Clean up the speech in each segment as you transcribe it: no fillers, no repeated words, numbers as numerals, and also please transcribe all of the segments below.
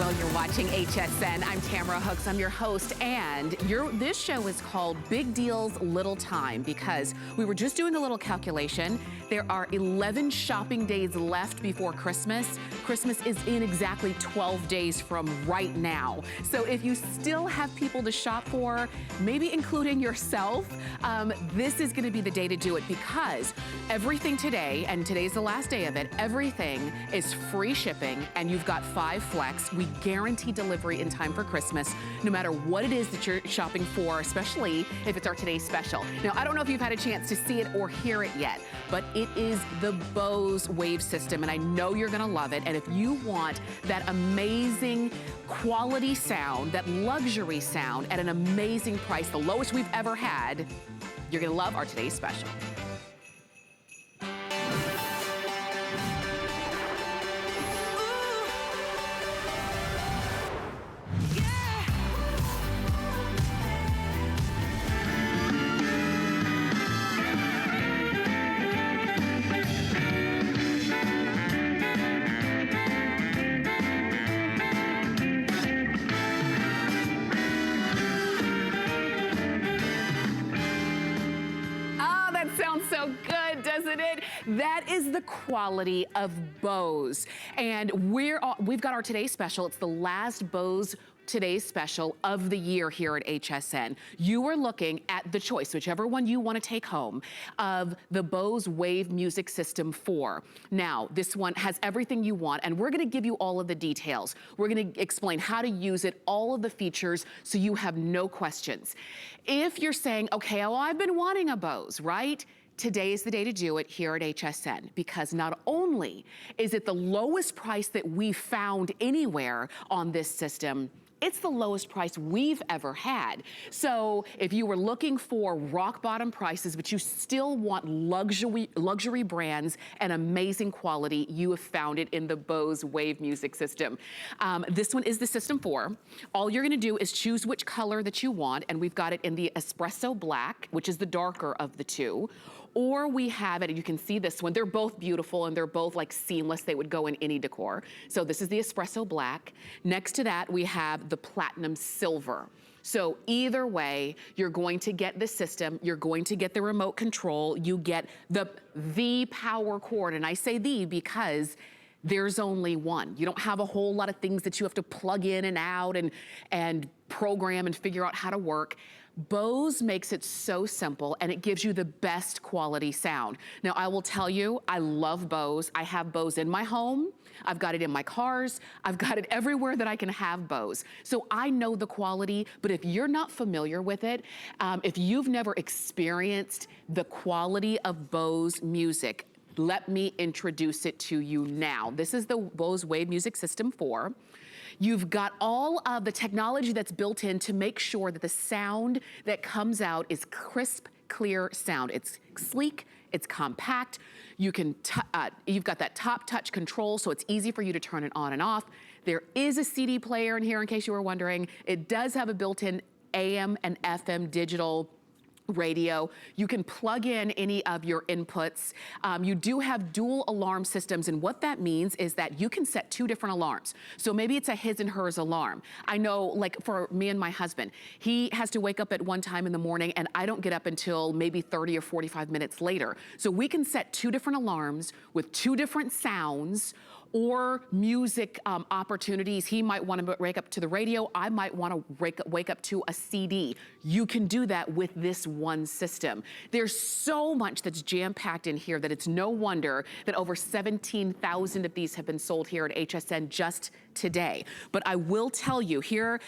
Well, you're watching HSN. I'm Tamara Hooks. I'm your host, and this show is called Big Deals, Little Time because we were just doing a little calculation. There are 11 shopping days left before Christmas. Christmas is in exactly 12 days from right now. So if you still have people to shop for, maybe including yourself, this is gonna be the day to do it because everything today, and today's the last day of it, everything is free shipping and you've got 5 flex. We guarantee delivery in time for Christmas, no matter what it is that you're shopping for, especially if it's our today's special. Now, I don't know if you've had a chance to see it or hear it yet, but it is the Bose Wave system, and I know you're gonna love it. And if you want that amazing quality sound, that luxury sound at an amazing price, the lowest we've ever had, you're gonna love our today's special. So good, doesn't it? That is the quality of Bose. And we've got our today's special. It's the last Bose today's special of the year here at HSN. You are looking at the choice, whichever one you want to take home, of the Bose Wave Music System 4. Now, this one has everything you want, and we're going to give you all of the details. We're going to explain how to use it, all of the features, so you have no questions. If you're saying, okay, well, I've been wanting a Bose, right? Today is the day to do it here at HSN because not only is it the lowest price that we've found anywhere on this system, it's the lowest price we've ever had. So if you were looking for rock bottom prices, but you still want luxury brands and amazing quality, you have found it in the Bose Wave Music System. This one is the System 4. All you're gonna do is choose which color that you want, and we've got it in the Espresso Black, which is the darker of the two. Or we have it, and you can see this one. They're both beautiful and they're both like seamless. They would go in any decor. So this is the Espresso Black. Next to that, we have the Platinum Silver. So either way, you're going to get the system, you're going to get the remote control, you get the power cord. And I say the because there's only one. You don't have a whole lot of things that you have to plug in and out and program and figure out how to work. Bose makes it so simple and it gives you the best quality sound. Now I will tell you, I love Bose. I have Bose in my home. I've got it in my cars. I've got it everywhere that I can have Bose. So I know the quality, but if you're not familiar with it, if you've never experienced the quality of Bose music, let me introduce it to you now. This is the Bose Wave Music System 4. You've got all of the technology that's built in to make sure that the sound that comes out is crisp, clear sound. It's sleek, it's compact. You've got that top touch control, so it's easy for you to turn it on and off. There is a CD player in here, in case you were wondering. It does have a built-in AM and FM digital radio. You can plug in any of your inputs. You do have dual alarm systems, and what that means is that you can set 2 different alarms. So maybe it's a his and hers alarm. I know, like for me and my husband, he has to wake up at one time in the morning and I don't get up until maybe 30 or 45 minutes later. So we can set 2 different alarms with 2 different sounds or music opportunities. He might want to wake up to the radio. I might want to wake up to a CD. You can do that with this one system. There's so much that's jam-packed in here that it's no wonder that over 17,000 of these have been sold here at HSN just today. But I will tell you here,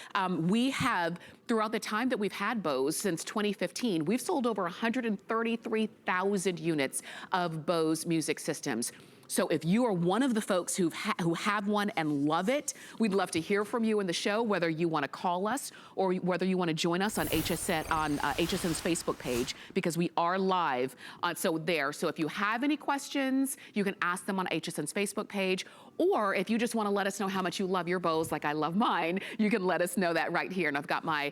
we have, throughout the time that we've had Bose since 2015, we've sold over 133,000 units of Bose music systems. So if you are one of the folks who have one and love it, we'd love to hear from you in the show, whether you want to call us or whether you want to join us on HSN, on HSN's Facebook page, because we are live. So if you have any questions, you can ask them on HSN's Facebook page, Or if you just wanna let us know how much you love your Bose like I love mine, you can let us know that right here. And I've got my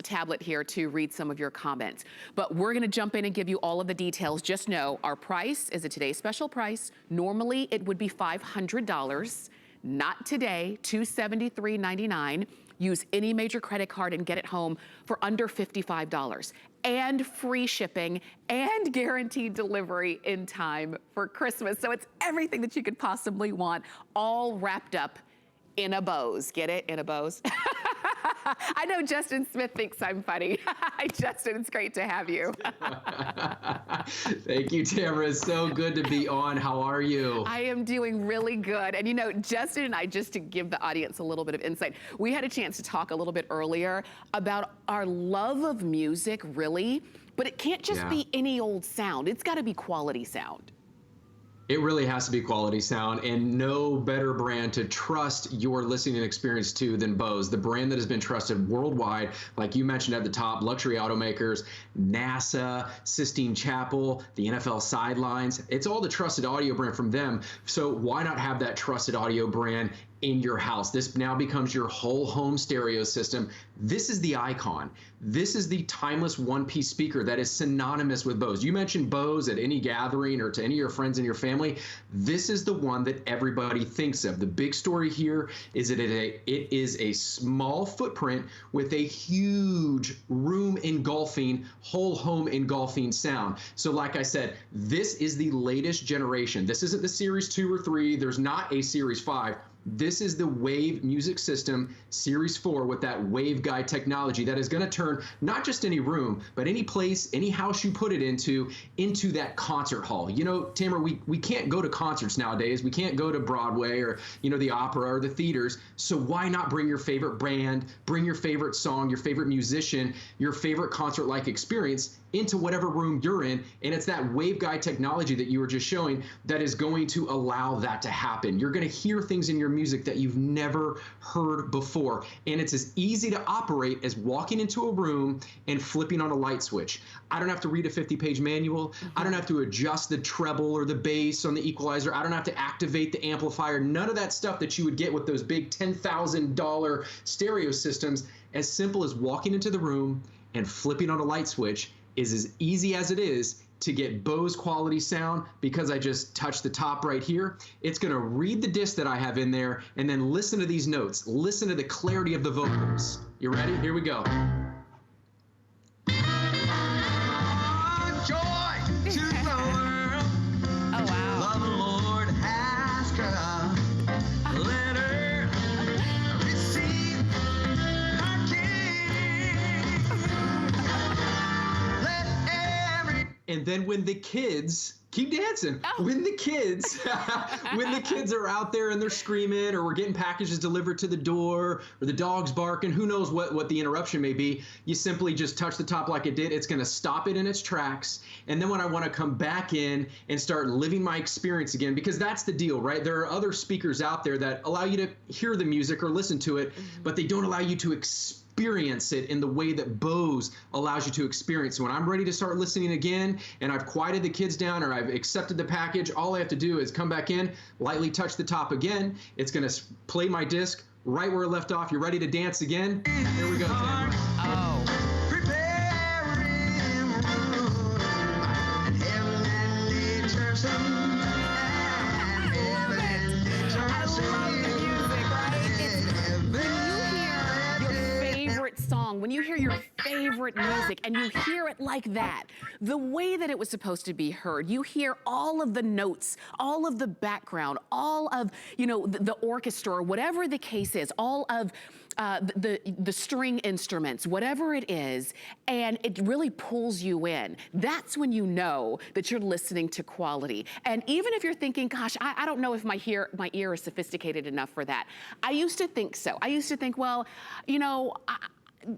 tablet here to read some of your comments. But we're gonna jump in and give you all of the details. Just know our price is a today's special price. Normally it would be $500. not today, $273.99. Use any major credit card and get it home for under $55. And free shipping and guaranteed delivery in time for Christmas. So it's everything that you could possibly want, all wrapped up in a Bose. Get it? In a Bose? I know Justin Smith thinks I'm funny. Hi, Justin, it's great to have you. Thank you, Tamara. It's so good to be on. How are you? I am doing really good. And you know, Justin and I, just to give the audience a little bit of insight, we had a chance to talk a little bit earlier about our love of music, really, but it can't just be any old sound. It's got to be quality sound. It really has to be quality sound, and no better brand to trust your listening experience to than Bose, the brand that has been trusted worldwide, like you mentioned at the top, luxury automakers, NASA, Sistine Chapel, the NFL sidelines. It's all the trusted audio brand from them. So why not have that trusted audio brand in your house? This now becomes your whole home stereo system. This is the icon. This is the timeless one-piece speaker that is synonymous with Bose. You mentioned Bose at any gathering or to any of your friends and your family. This is the one that everybody thinks of. The big story here is that it is a small footprint with a huge room engulfing, whole home engulfing sound. So like I said, this is the latest generation. This isn't the Series 2 or 3. There's not a Series 5. This is the Wave Music System Series 4 with that Waveguide technology that is going to turn not just any room, but any place, any house you put it into that concert hall. You know, Tamara, we can't go to concerts nowadays. We can't go to Broadway or, you know, the opera or the theaters. So why not bring your favorite band, bring your favorite song, your favorite musician, your favorite concert-like experience into whatever room you're in, and it's that Waveguide technology that you were just showing that is going to allow that to happen. You're going to hear things in your music that you've never heard before, and it's as easy to operate as walking into a room and flipping on a light switch. I don't have to read a 50-page manual. I don't have to adjust the treble or the bass on the equalizer. I don't have to activate the amplifier. None of that stuff that you would get with those big $10,000 stereo systems. As simple as walking into the room and flipping on a light switch is as easy as it is to get Bose quality sound, because I just touched the top right here. It's going to read the disc that I have in there and then listen to these notes. Listen to the clarity of the vocals. You ready? Here we go. Joy to the world. Oh, wow. Love the Lord has come. Let her receive her King. Let every... And then when the kids... Keep dancing. Oh. When the kids are out there and they're screaming, or we're getting packages delivered to the door, or the dog's barking, who knows what the interruption may be, you simply just touch the top like it did. It's going to stop it in its tracks. And then when I want to come back in and start living my experience again, because that's the deal, right? There are other speakers out there that allow you to hear the music or listen to it, but they don't allow you to experience it in the way that Bose allows you to experience. So when I'm ready to start listening again, and I've quieted the kids down, or I've accepted the package, all I have to do is come back in, lightly touch the top again. It's going to play my disc right where it left off. You're ready to dance again? Here we go, Tamara. Oh. Song, when you hear your favorite music and you hear it like that, the way that it was supposed to be heard, you hear all of the notes, all of the background, all of, you know, the orchestra, or whatever the case is, all of the string instruments, whatever it is, and it really pulls you in. That's when you know that you're listening to quality. And even if you're thinking, gosh, I don't know if my ear is sophisticated enough for that. I used to think so. I used to think, well, you know, am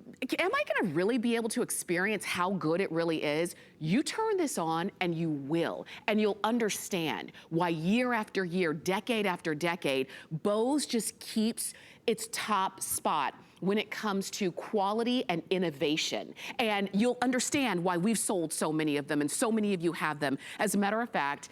I gonna really be able to experience how good it really is? You turn this on and you will, and you'll understand why year after year, decade after decade, Bose just keeps its top spot when it comes to quality and innovation. And you'll understand why we've sold so many of them and so many of you have them. As a matter of fact,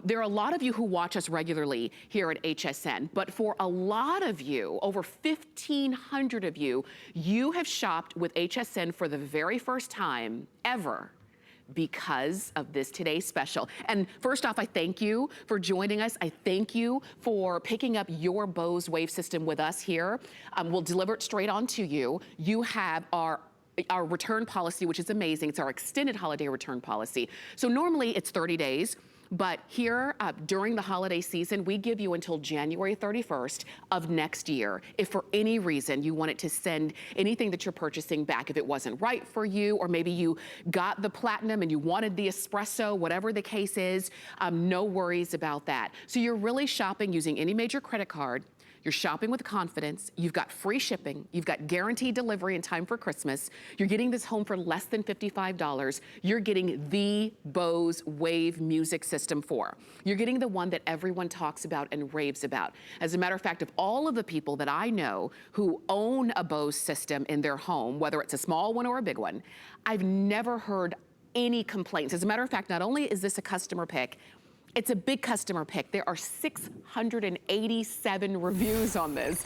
there are a lot of you who watch us regularly here at HSN, but for a lot of you, over 1,500 of you, you have shopped with HSN for the very first time ever because of this today's special. And first off, I thank you for joining us. I thank you for picking up your Bose Wave system with us here. We'll deliver it straight on to you. You have our return policy, which is amazing. It's our extended holiday return policy. So normally it's 30 days. But here, during the holiday season, we give you until January 31st of next year. If for any reason you wanted to send anything that you're purchasing back, if it wasn't right for you, or maybe you got the platinum and you wanted the espresso, whatever the case is, no worries about that. So you're really shopping using any major credit card. You're shopping with confidence. You've got free shipping. You've got guaranteed delivery in time for Christmas. You're getting this home for less than $55. You're getting the Bose Wave music system 4. You're getting the one that everyone talks about and raves about. As a matter of fact, of all of the people that I know who own a Bose system in their home, whether it's a small one or a big one, I've never heard any complaints. As a matter of fact, not only is this a customer pick, it's a big customer pick. There are 687 reviews on this.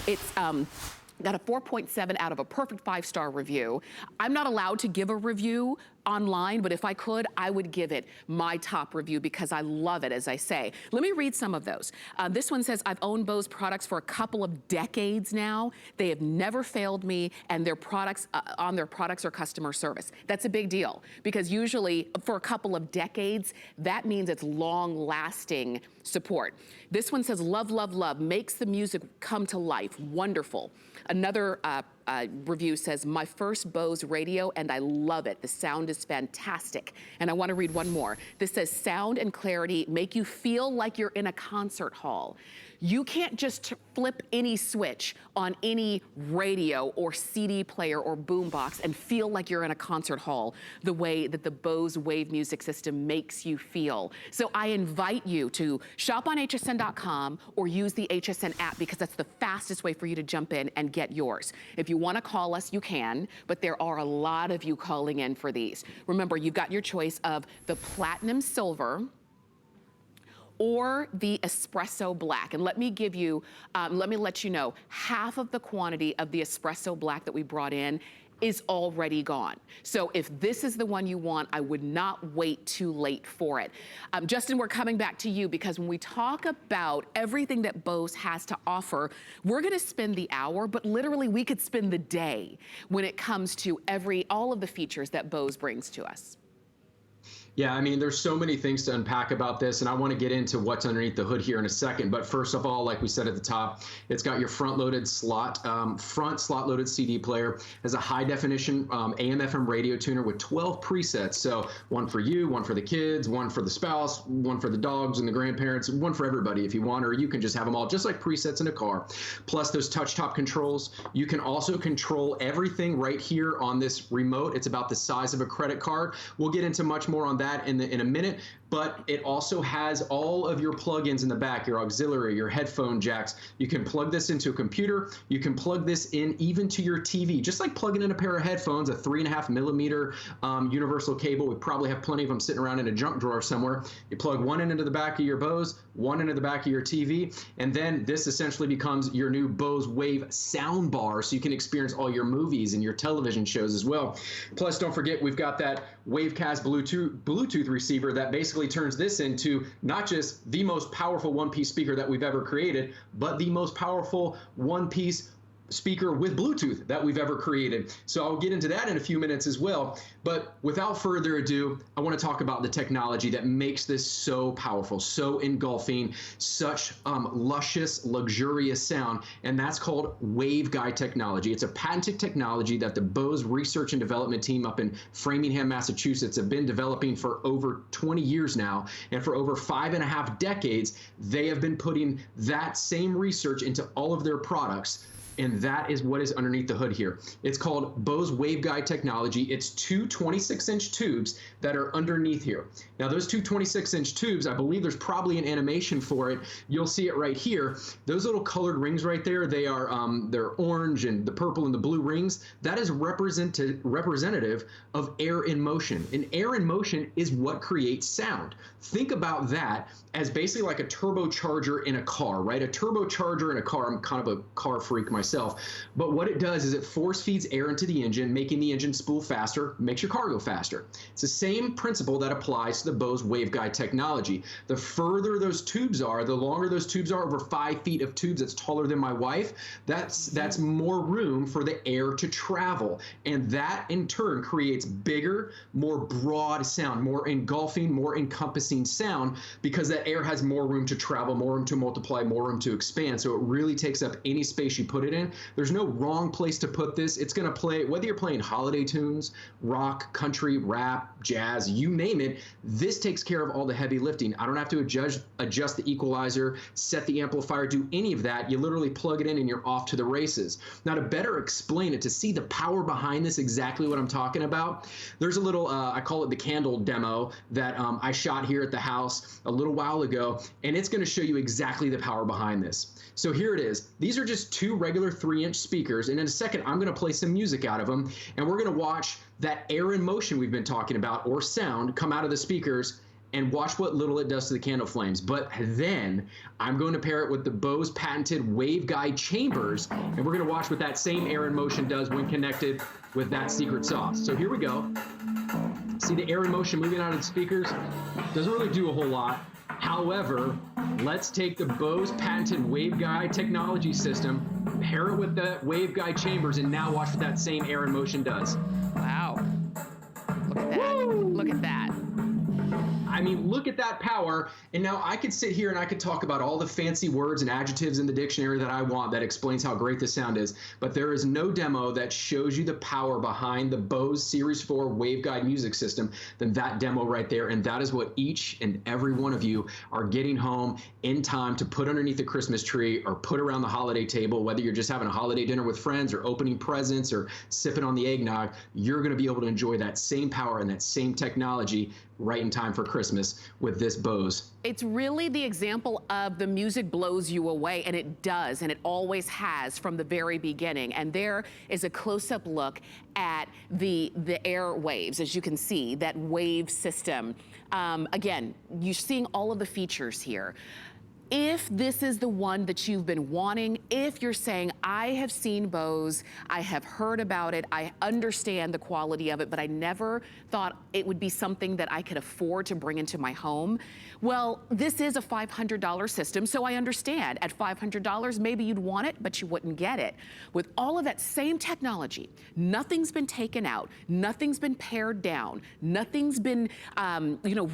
It's got a 4.7 out of a perfect 5-star review. I'm not allowed to give a review online, but if I could, I would give it my top review because I love it, as I say. Let me read some of those. This one says, I've owned Bose products for a couple of decades now. They have never failed me, and their products are customer service. That's a big deal because usually for a couple of decades, that means it's long-lasting support. This one says, love, love, love, makes the music come to life. Wonderful. Another review says, my first Bose radio and I love it. The sound is fantastic. And I want to read one more. This says, sound and clarity make you feel like you're in a concert hall. You can't just flip any switch on any radio or CD player or boombox and feel like you're in a concert hall the way that the Bose Wave music system makes you feel. So I invite you to shop on hsn.com or use the HSN app because that's the fastest way for you to jump in and get yours. If you want to call us, you can, but there are a lot of you calling in for these. Remember, you've got your choice of the Platinum Silver or the Espresso Black. And let me give you, let me let you know, half of the quantity of the Espresso Black that we brought in is already gone. So if this is the one you want, I would not wait too late for it. Justin, we're coming back to you because when we talk about everything that Bose has to offer, we're gonna spend the hour, but literally we could spend the day when it comes to all of the features that Bose brings to us. Yeah, I mean, there's so many things to unpack about this, and I want to get into what's underneath the hood here in a second. But first of all, like we said at the top, it's got your front-loaded slot-loaded CD player, has a high-definition AM/FM radio tuner with 12 presets. So one for you, one for the kids, one for the spouse, one for the dogs and the grandparents, one for everybody if you want, or you can just have them all just like presets in a car. Plus those touch-top controls. You can also control everything right here on this remote. It's about the size of a credit card. We'll get into much more on that in a minute, but it also has all of your plugins in the back, your auxiliary, your headphone jacks. You can plug this into a computer. You can plug this in even to your TV, just like plugging in a pair of headphones, a 3.5 millimeter universal cable. We probably have plenty of them sitting around in a junk drawer somewhere. You plug one into the back of your Bose, one into the back of your TV, and then this essentially becomes your new Bose Wave sound bar, so you can experience all your movies and your television shows as well. Plus, don't forget, we've got that Wavecast Bluetooth receiver that basically turns this into not just the most powerful one-piece speaker that we've ever created, but the most powerful one-piece speaker with Bluetooth that we've ever created. So I'll get into that in a few minutes as well. But without further ado, I want to talk about the technology that makes this so powerful, so engulfing, such luscious, luxurious sound, and that's called Waveguide technology. It's a patented technology that the Bose research and development team up in Framingham, Massachusetts have been developing for over 20 years now, and for over 5.5 decades, they have been putting that same research into all of their products. And that is what is underneath the hood here. It's called Bose Waveguide technology. It's two 26-inch tubes that are underneath here. Now those two 26-inch tubes, I believe there's probably an animation for it. You'll see it right here. Those little colored rings right there, they are they're orange and the purple and the blue rings. That is representative of air in motion. And air in motion is what creates sound. Think about that as basically like a turbocharger in a car, right? A turbocharger in a car. I'm kind of a car freak myself. myself. But what it does is it force feeds air into the engine, making the engine spool faster, makes your car go faster. It's the same principle that applies to the Bose Waveguide technology. The further those tubes are, the longer those tubes are, over 5 feet of tubes, that's taller than my wife, that's more room for the air to travel. And that in turn creates bigger, more broad sound, more engulfing, more encompassing sound, because that air has more room to travel, more room to multiply, more room to expand. So it really takes up any space you put it in. There's no wrong place to put this. It's going to play, whether you're playing holiday tunes, rock, country, rap, jazz, you name it, this takes care of all the heavy lifting. I don't have to adjust the equalizer, set the amplifier, do any of that. You literally plug it in and you're off to the races. Now, to better explain it, to see the power behind this, exactly what I'm talking about, there's a little, I call it the candle demo that I shot here at the house a little while ago, and it's going to show you exactly the power behind this. So here it is. These are just 2 regular 3-inch speakers, and in a second, I'm going to play some music out of them, and we're going to watch that air in motion we've been talking about, or sound, come out of the speakers, and watch what little it does to the candle flames. But then I'm going to pair it with the Bose patented Waveguide chambers, and we're going to watch what that same air in motion does when connected with that secret sauce. So here we go. See the air in motion moving out of the speakers? Doesn't really do a whole lot. However, let's take the Bose patented Waveguide technology system, pair it with the Waveguide chambers, and now watch what that same air in motion does. Wow. Look at that. Woo! Look at that. I mean, look at that power. And now I could sit here and I could talk about all the fancy words and adjectives in the dictionary that I want that explains how great the sound is. But there is no demo that shows you the power behind the Bose Series 4 Waveguide music system than that demo right there. And that is what each and every one of you are getting home in time to put underneath the Christmas tree or put around the holiday table, whether you're just having a holiday dinner with friends or opening presents or sipping on the eggnog. You're going to be able to enjoy that same power and that same technology right in time for Christmas with this Bose. It's really the example of the music blows you away, and it does, and it always has from the very beginning. And there is a close-up look at the air waves, as you can see, that wave system. Again, you're seeing all of the features here. If this is the one that you've been wanting, if you're saying, I have seen Bose, I have heard about it, I understand the quality of it, but I never thought it would be something that I could afford to bring into my home, well, this is a $500 system, so I understand. At $500, maybe you'd want it, but you wouldn't get it. With all of that same technology, nothing's been taken out, nothing's been pared down, nothing's been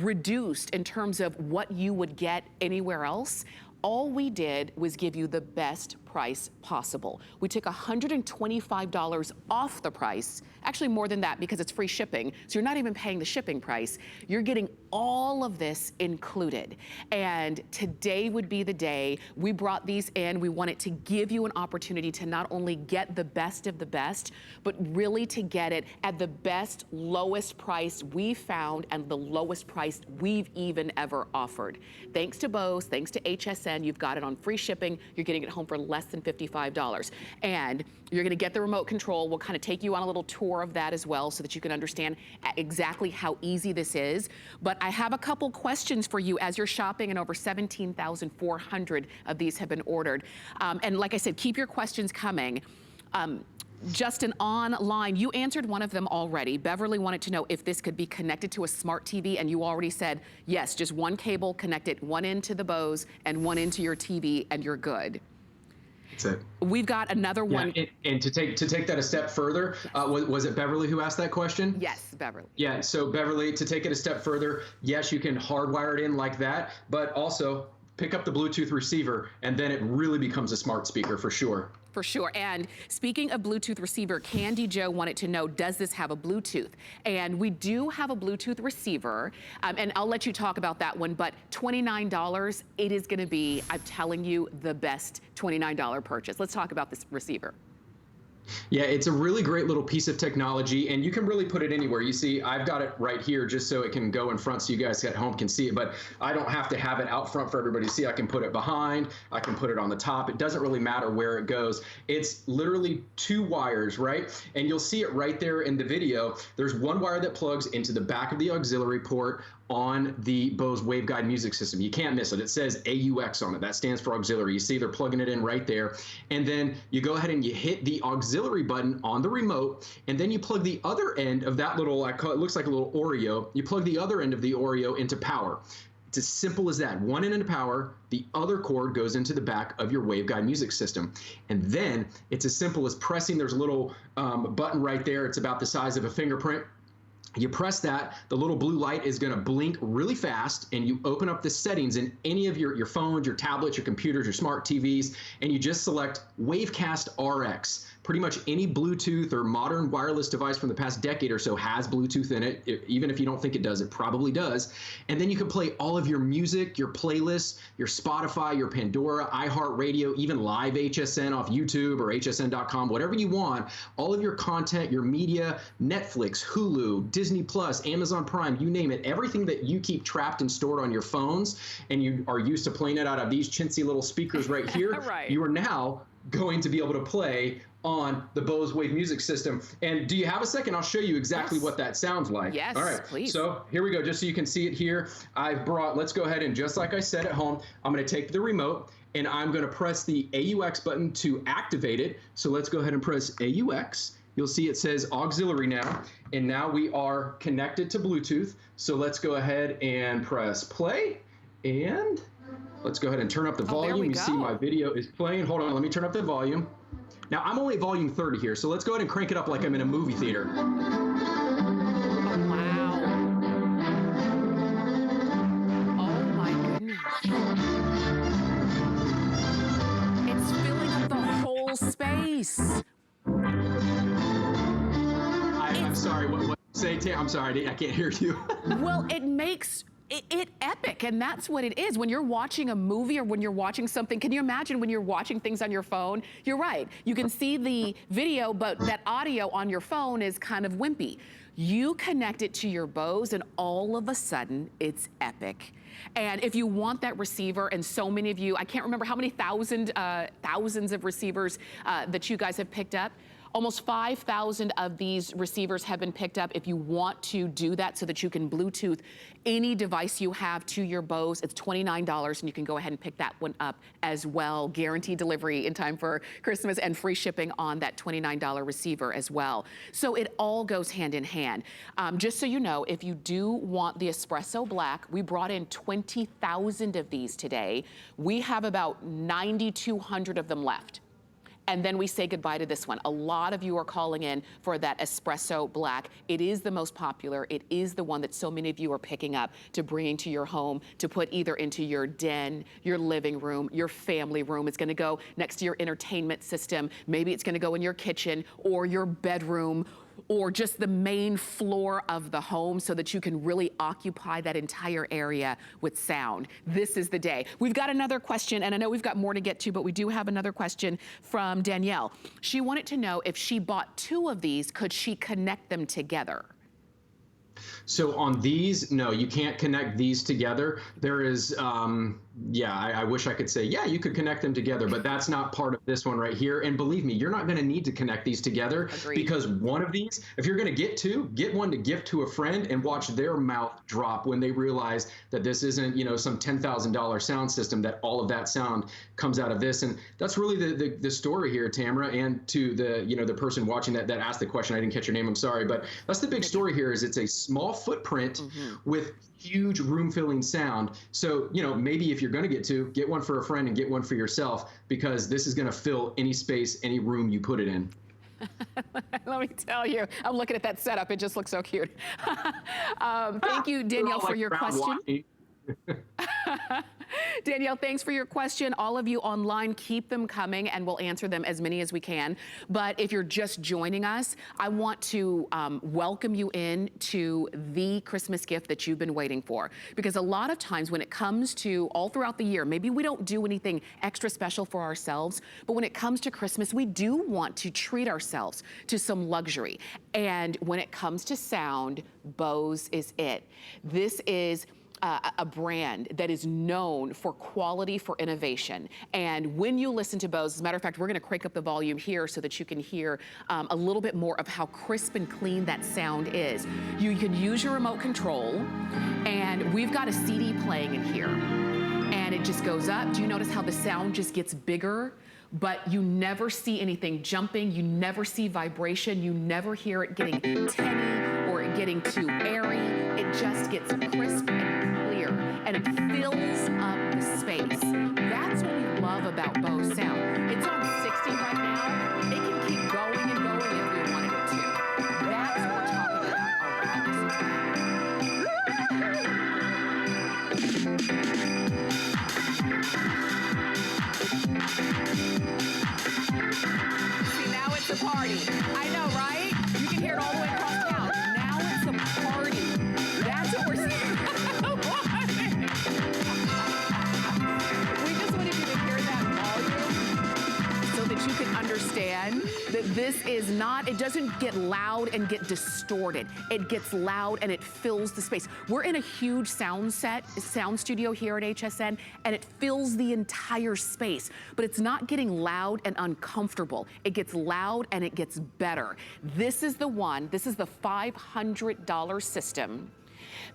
reduced in terms of what you would get anywhere else. All we did was give you the best price possible. We took $125 off the price, actually more than that because it's free shipping, so you're not even paying the shipping price. You're getting all of this included. And today would be the day we brought these in. We wanted to give you an opportunity to not only get the best of the best, but really to get it at the best, lowest price we found and the lowest price we've even ever offered. Thanks to Bose, thanks to HSN, you've got it on free shipping. You're getting it home for less than $55. And you're gonna get the remote control. We'll kind of take you on a little tour of that as well so that you can understand exactly how easy this is. But I have a couple questions for you as you're shopping, and over 17,400 of these have been ordered. And like I said, keep your questions coming. Justin, online, you answered one of them already. Beverly wanted to know if this could be connected to a smart TV, and you already said, yes, just one cable, connect it, one into the Bose and one into your TV, and you're good. That's it. We've got another one. And to take that a step further, was it Beverly who asked that question? Yes, Beverly. Yeah, so Beverly, to take it a step further, yes, you can hardwire it in like that, but also pick up the Bluetooth receiver, and then it really becomes a smart speaker for sure. For sure. And speaking of Bluetooth receiver, Candy Joe wanted to know, does this have a Bluetooth? And we do have a Bluetooth receiver, and I'll let you talk about that one, but $29, it is gonna be, I'm telling you, the best $29 purchase. Let's talk about this receiver. Yeah, it's a really great little piece of technology, and you can really put it anywhere. You see, I've got it right here just so it can go in front so you guys at home can see it, but I don't have to have it out front for everybody to see. I can put it behind, I can put it on the top. It doesn't really matter where it goes. It's literally 2 wires, right? And you'll see it right there in the video. There's one wire that plugs into the back of the auxiliary port on the Bose Waveguide music system. You can't miss it. It says AUX on it. That stands for auxiliary. You see they're plugging it in right there. And then you go ahead and you hit the auxiliary button on the remote, and then you plug the other end of that little, it looks like a little Oreo. You plug the other end of the Oreo into power. It's as simple as that. One end into power, the other cord goes into the back of your Waveguide music system. And then it's as simple as pressing, there's a little button right there. It's about the size of a fingerprint. You press that, the little blue light is gonna blink really fast, and you open up the settings in any of your phones, your tablets, your computers, your smart TVs, and you just select Wavecast RX. Pretty much any Bluetooth or modern wireless device from the past decade or so has Bluetooth in it. Even if you don't think it does, it probably does. And then you can play all of your music, your playlists, your Spotify, your Pandora, iHeartRadio, even live HSN off YouTube or hsn.com, whatever you want. All of your content, your media, Netflix, Hulu, Disney Plus, Amazon Prime, you name it, everything that you keep trapped and stored on your phones, and you are used to playing it out of these chintzy little speakers right here, right. You are now going to be able to play on the Bose Wave music system. And do you have a second? I'll show you exactly what that sounds like. Yes, all right, please. So here we go, just so you can see it here. I've brought, let's go ahead and just like I said at home, I'm gonna take the remote and I'm gonna press the AUX button to activate it. So let's go ahead and press AUX. You'll see it says auxiliary now, and now we are connected to Bluetooth. So let's go ahead and press play, and let's go ahead and turn up the volume. You see my video is playing. Hold on, let me turn up the volume. Now, I'm only volume 30 here, so let's go ahead and crank it up like I'm in a movie theater. Oh, wow. Oh, my goodness. It's filling up the whole space. I'm sorry, what say, Tam? I'm sorry, I can't hear you. Well, it makes it epic, and that's what it is. When you're watching a movie or when you're watching something, can you imagine when you're watching things on your phone? You're right. You can see the video, but that audio on your phone is kind of wimpy. You connect it to your Bose, and all of a sudden, it's epic. And if you want that receiver, and so many of you, I can't remember how many thousands of receivers that you guys have picked up. Almost 5,000 of these receivers have been picked up. If you want to do that so that you can Bluetooth any device you have to your Bose, it's $29, and you can go ahead and pick that one up as well. Guaranteed delivery in time for Christmas and free shipping on that $29 receiver as well. So it all goes hand in hand. Just so you know, if you do want the espresso black, we brought in 20,000 of these today. We have about 9,200 of them left. And then we say goodbye to this one. A lot of you are calling in for that espresso black. It is the most popular. It is the one that so many of you are picking up to bring into your home, to put either into your den, your living room, your family room. It's gonna go next to your entertainment system. Maybe it's gonna go in your kitchen or your bedroom, or just the main floor of the home, so that you can really occupy that entire area with sound. This is the day. We've got another question, and I know we've got more to get to, but we do have another question from Danielle. She wanted to know if she bought 2 of these, could she connect them together? So on these, no, you can't connect these together. There is, I wish I could say, yeah, you could connect them together, but that's not part of this one right here. And believe me, you're not going to need to connect these together. Agreed. Because one of these, if you're going to get 2, get one to gift to a friend and watch their mouth drop when they realize that this isn't, some $10,000 sound system, that all of that sound comes out of this. And that's really the story here, Tamara, and to the person watching that asked the question. I didn't catch your name, I'm sorry, but that's the big story here. Is it's a small footprint with huge room filling sound. So, maybe if you're going to get 2, get one for a friend and get one for yourself, because this is going to fill any space, any room you put it in. Let me tell you, I'm looking at that setup. It just looks so cute. Thank you, Danielle, for your question. Danielle, thanks for your question. All of you online, keep them coming, and we'll answer them as many as we can. But if you're just joining us, I want to welcome you in to the Christmas gift that you've been waiting for. Because a lot of times when it comes to all throughout the year, maybe we don't do anything extra special for ourselves, but when it comes to Christmas, we do want to treat ourselves to some luxury. And when it comes to sound, Bose is it. This is a brand that is known for quality, for innovation. And when you listen to Bose, as a matter of fact, we're gonna crank up the volume here so that you can hear a little bit more of how crisp and clean that sound is. You can use your remote control, and we've got a CD playing in here. And it just goes up. Do you notice how the sound just gets bigger? But you never see anything jumping, you never see vibration, you never hear it getting tinny or it getting too airy. It just gets crisp and clear, and it fills up the space. That's what we love about Bose sound. It's on 60 right now. It can keep going and going if we wanted it to. That's what we're talking See, now it's a party. I know, right? You can hear it all the way across town. Now it's a party. That's what we're saying. We just wanted you to hear that volume so that you can understand that this is not, it doesn't get loud and get distorted. It gets loud and it fills the space. We're in a huge sound studio here at HSN, and it fills the entire space, but it's not getting loud and uncomfortable. It gets loud and it gets better. This is the one, this is the $500 system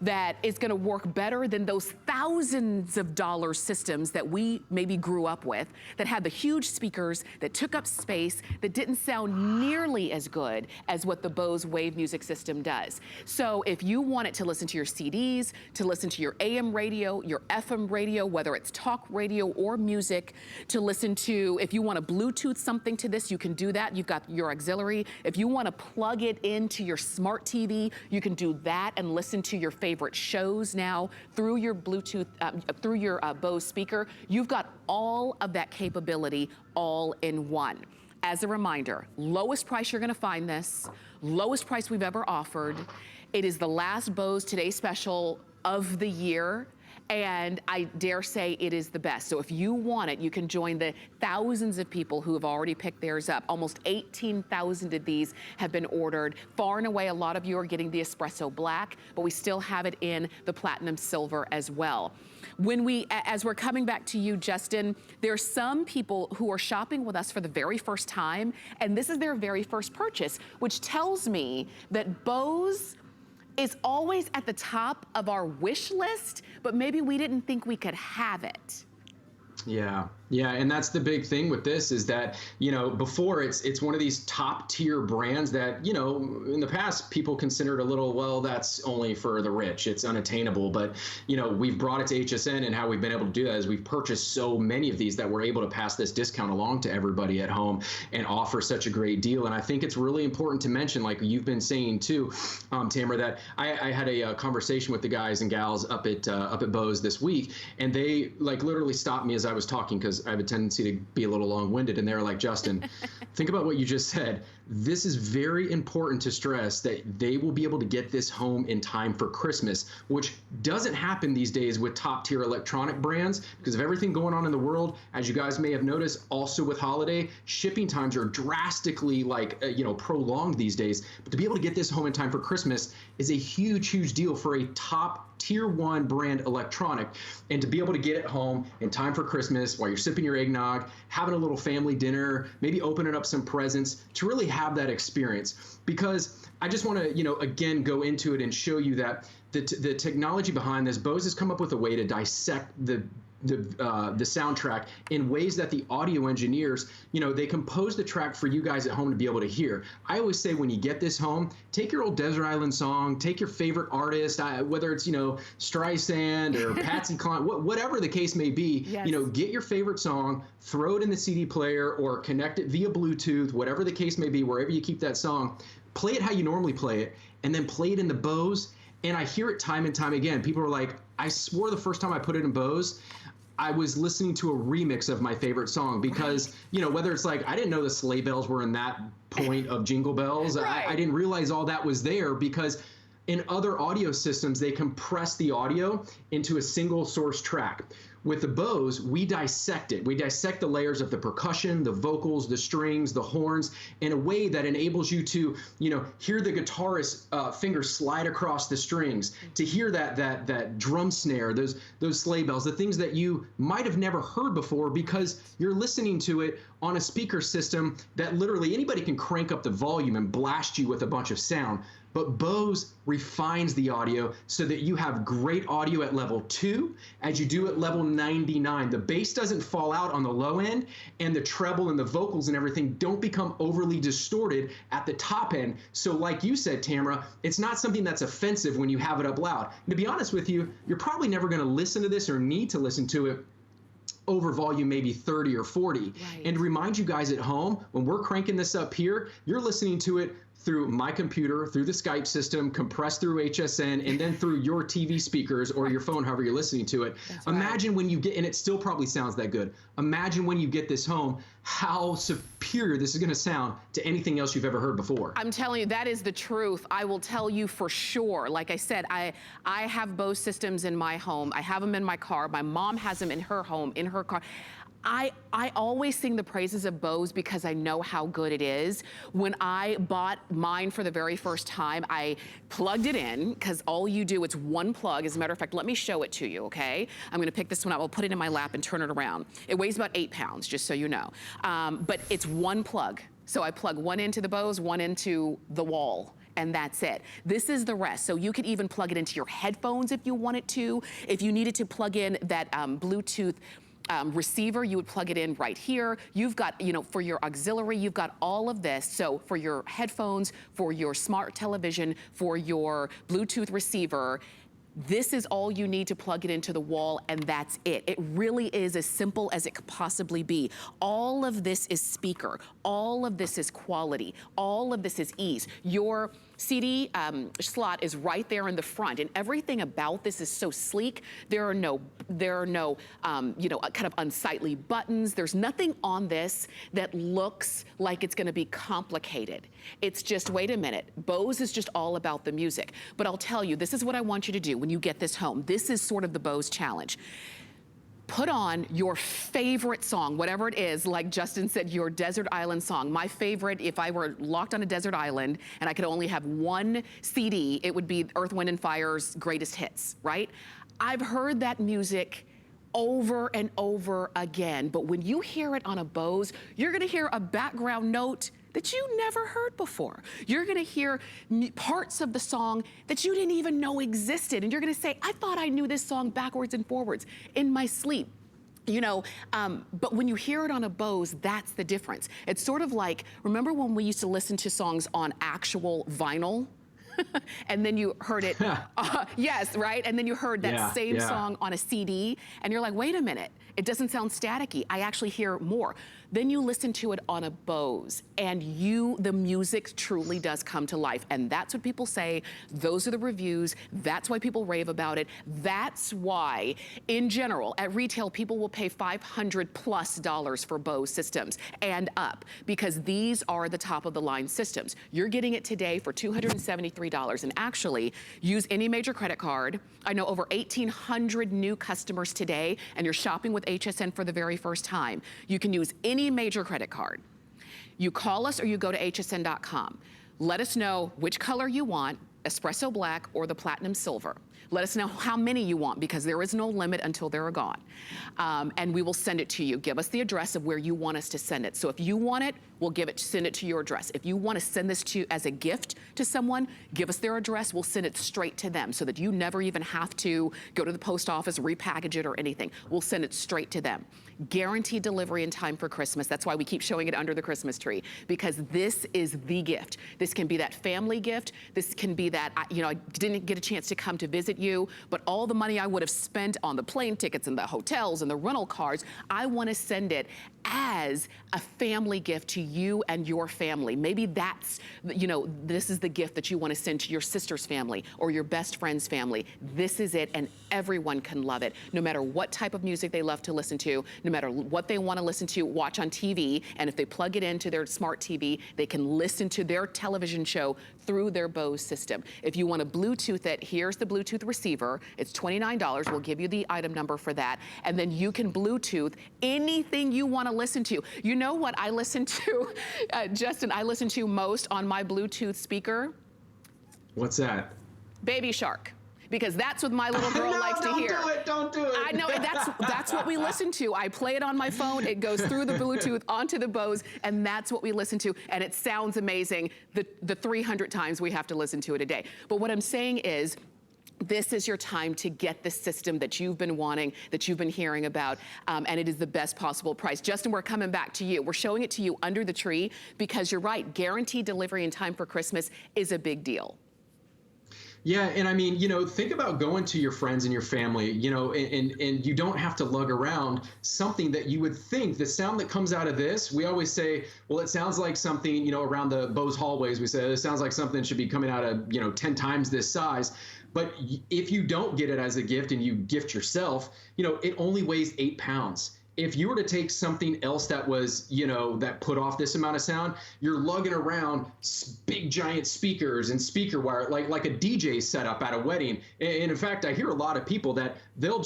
that is gonna work better than those thousands of dollar systems that we maybe grew up with, that had the huge speakers, that took up space, that didn't sound nearly as good as what the Bose Wave music system does. So if you want it to listen to your CDs, to listen to your AM radio, your FM radio, whether it's talk radio or music, to listen to, if you wanna Bluetooth something to this, you can do that. You've got your auxiliary. If you wanna plug it into your smart TV, you can do that and listen to your favorite shows now through your Bluetooth, through your Bose speaker. You've got all of that capability all in one. As a reminder, lowest price you're gonna find this, lowest price we've ever offered. It is the last Bose Today Special of the year, and I dare say it is the best. So if you want it, you can join the thousands of people who have already picked theirs up. Almost 18,000 of these have been ordered. Far and away, a lot of you are getting the Espresso Black, but we still have it in the Platinum Silver as well. As we're coming back to you, Justin, there are some people who are shopping with us for the very first time, and this is their very first purchase, which tells me that Bose is always at the top of our wish list, but maybe we didn't think we could have it. Yeah, and that's the big thing with this is that, you know, before it's one of these top tier brands that, you know, in the past people considered a little, well, that's only for the rich, it's unattainable. But, you know, we've brought it to HSN, and how we've been able to do that is we've purchased so many of these that we're able to pass this discount along to everybody at home and offer such a great deal. And I think it's really important to mention, like you've been saying too, Tamara, that I had a conversation with the guys and gals up at Bose this week, and they like literally stopped me as I was talking, because I have a tendency to be a little long-winded, and they're like, Justin, think about what you just said. This is very important to stress that they will be able to get this home in time for Christmas, which doesn't happen these days with top-tier electronic brands because of everything going on in the world. As you guys may have noticed, also with holiday, shipping times are drastically prolonged these days. But to be able to get this home in time for Christmas is a huge, huge deal for a top tier 1 brand electronic, and to be able to get it home in time for Christmas while you're sipping your eggnog, having a little family dinner, maybe opening up some presents, to really have that experience. Because I just want to, again, go into it and show you that the technology behind this, Bose has come up with a way to dissect the soundtrack in ways that the audio engineers, they compose the track for you guys at home to be able to hear. I always say when you get this home, take your old Desert Island song, take your favorite artist, whether it's, Streisand or Patsy Cline, whatever the case may be, yes. Get your favorite song, throw it in the CD player or connect it via Bluetooth, whatever the case may be, wherever you keep that song, play it how you normally play it, and then play it in the Bose. And I hear it time and time again. People are like, I swore the first time I put it in Bose, I was listening to a remix of my favorite song because, whether it's like, I didn't know the sleigh bells were in that point of Jingle Bells. Right. I didn't realize all that was there because in other audio systems, they compress the audio into a single source track. With the Bose, we dissect it. We dissect the layers of the percussion, the vocals, the strings, the horns, in a way that enables you to, hear the guitarist's fingers slide across the strings, to hear that drum snare, those sleigh bells, the things that you might have never heard before because you're listening to it on a speaker system that literally anybody can crank up the volume and blast you with a bunch of sound. But Bose refines the audio so that you have great audio at level 2 as you do at level 99. The bass doesn't fall out on the low end, and the treble and the vocals and everything don't become overly distorted at the top end. So like you said, Tamara, it's not something that's offensive when you have it up loud. And to be honest with you, you're probably never going to listen to this or need to listen to it over volume maybe 30 or 40. Right. And to remind you guys at home, when we're cranking this up here, you're listening to it through my computer, through the Skype system, compressed through HSN, and then through your TV speakers or your phone, however you're listening to it. That's Imagine when you get, and it still probably sounds that good. Imagine when you get this home, how superior this is going to sound to anything else you've ever heard before. I'm telling you, that is the truth. I will tell you for sure. Like I said, I have Bose systems in my home. I have them in my car. My mom has them in her home, in her car. I always sing the praises of Bose because I know how good it is. When I bought mine for the very first time, I plugged it in because all you do, it's one plug. As a matter of fact, let me show it to you, okay? I'm gonna pick this one up. I'll put it in my lap and turn it around. It weighs about 8 pounds, just so you know. But it's one plug. So I plug one into the Bose, one into the wall. And that's it. This is the rest. So you could even plug it into your headphones if you wanted to. If you needed to plug in that Bluetooth receiver, you would plug it in right here. You've got, for your auxiliary, you've got all of this. So for your headphones, for your smart television, for your Bluetooth receiver, this is all you need to plug it into the wall, and that's it. It really is as simple as it could possibly be. All of this is speaker. All of this is quality. All of this is ease. Your CD slot is right there in the front, and everything about this is so sleek. There are no kind of unsightly buttons. There's nothing on this that looks like it's gonna be complicated. It's just, wait a minute, Bose is just all about the music. But I'll tell you, this is what I want you to do when you get this home. This is sort of the Bose challenge. Put on your favorite song, whatever it is, like Justin said, your desert island song. My favorite, if I were locked on a desert island and I could only have one CD, it would be Earth, Wind & Fire's Greatest Hits, right? I've heard that music over and over again, but when you hear it on a Bose, you're gonna hear a background note that you never heard before. You're gonna hear parts of the song that you didn't even know existed, and you're gonna say, I thought I knew this song backwards and forwards in my sleep. But when you hear it on a Bose, that's the difference. It's sort of like, remember when we used to listen to songs on actual vinyl? And then you heard it, yes, right? And then you heard that same song on a CD, and you're like, wait a minute, it doesn't sound staticky. I actually hear more. Then you listen to it on a Bose, and the music truly does come to life. And that's what people say. Those are the reviews. That's why people rave about it. That's why, in general, at retail, people will pay $500+ for Bose systems and up, because these are the top of the line systems. You're getting it today for $273. And actually, use any major credit card. I know over 1,800 new customers today, and you're shopping with HSN for the very first time. You can use any major credit card. You call us or you go to hsn.com. Let us know which color you want, espresso black or the platinum silver. Let us know how many you want, because there is no limit until they're gone. And we will send it to you. Give us the address of where you want us to send it. So if you want it, we'll send it to your address. If you want to send this to as a gift to someone, give us their address. We'll send it straight to them so that you never even have to go to the post office, repackage it or anything. We'll send it straight to them. Guaranteed delivery in time for Christmas. That's why we keep showing it under the Christmas tree, because this is the gift. This can be that family gift. This can be that, I didn't get a chance to come to visit you, but all the money I would have spent on the plane tickets and the hotels and the rental cars, I want to send it as a family gift to you and your family. Maybe that's, this is the gift that you want to send to your sister's family or your best friend's family. This is it, and everyone can love it, no matter what type of music they love to listen to, no matter what they want to listen to, watch on TV, and if they plug it into their smart TV, they can listen to their television show through their Bose system. If you want to Bluetooth it, here's the Bluetooth receiver. It's $29. We'll give you the item number for that. And then you can Bluetooth anything you want to listen to. You know what I listen to, Justin, I listen to most on my Bluetooth speaker? What's that? Baby Shark. Because that's what my little girl likes to hear. Don't do it. I know, that's what we listen to. I play it on my phone, it goes through the Bluetooth onto the Bose, and that's what we listen to, and it sounds amazing the 300 times we have to listen to it a day. But what I'm saying is, this is your time to get the system that you've been wanting, that you've been hearing about, and it is the best possible price. Justin, we're coming back to you. We're showing it to you under the tree because you're right, guaranteed delivery in time for Christmas is a big deal. Yeah, and I mean, think about going to your friends and your family, and you don't have to lug around something that you would think, the sound that comes out of this, we always say, well, it sounds like something, around the Bose hallways, we say, it sounds like something should be coming out of, 10 times this size. But if you don't get it as a gift and you gift yourself, it only weighs 8 pounds. If you were to take something else that was, that put off this amount of sound, you're lugging around big giant speakers and speaker wire, like a DJ setup at a wedding. And in fact, I hear a lot of people that they'll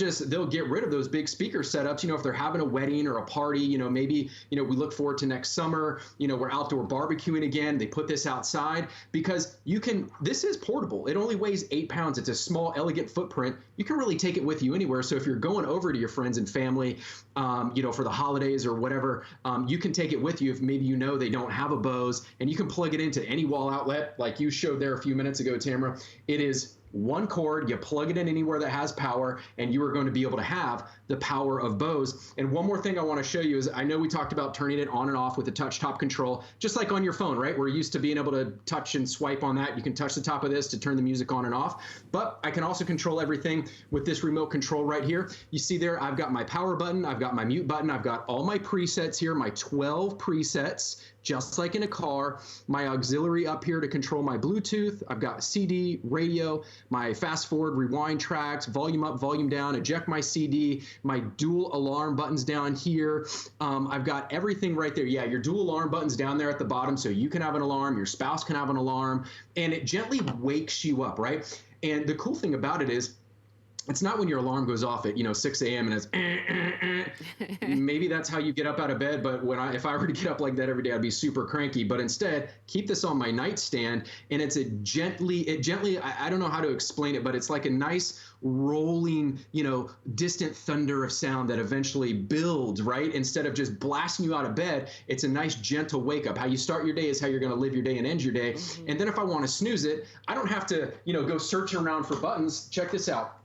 get rid of those big speaker setups, if they're having a wedding or a party, maybe, we look forward to next summer, we're outdoor barbecuing again. They put this outside because this is portable. It only weighs 8 pounds. It's a small, elegant footprint. You can really take it with you anywhere. So if you're going over to your friends and family, for the holidays or whatever, you can take it with you if maybe they don't have a Bose, and you can plug it into any wall outlet like you showed there a few minutes ago, Tamara. It is one cord, you plug it in anywhere that has power, and you are going to be able to have the power of Bose. And one more thing I want to show you is, I know we talked about turning it on and off with the touch top control, just like on your phone, right? We're used to being able to touch and swipe on that. You can touch the top of this to turn the music on and off, but I can also control everything with this remote control right here. You see there, I've got my power button, I've got my mute button, I've got all my presets here, my 12 presets, just like in a car, my auxiliary up here to control my Bluetooth. I've got CD, radio, my fast forward, rewind tracks, volume up, volume down, eject my CD, my dual alarm buttons down here. I've got everything right there. Yeah, your dual alarm buttons down there at the bottom, so you can have an alarm, your spouse can have an alarm, and it gently wakes you up, right? And the cool thing about it is, it's not when your alarm goes off at 6 a.m. and it's maybe that's how you get up out of bed. But if I were to get up like that every day, I'd be super cranky. But instead, keep this on my nightstand, and it gently, I don't know how to explain it, but it's like a nice rolling, distant thunder of sound that eventually builds, right? Instead of just blasting you out of bed, it's a nice gentle wake up. How you start your day is how you're going to live your day and end your day. Mm-hmm. And then if I want to snooze it, I don't have to, go searching around for buttons. Check this out.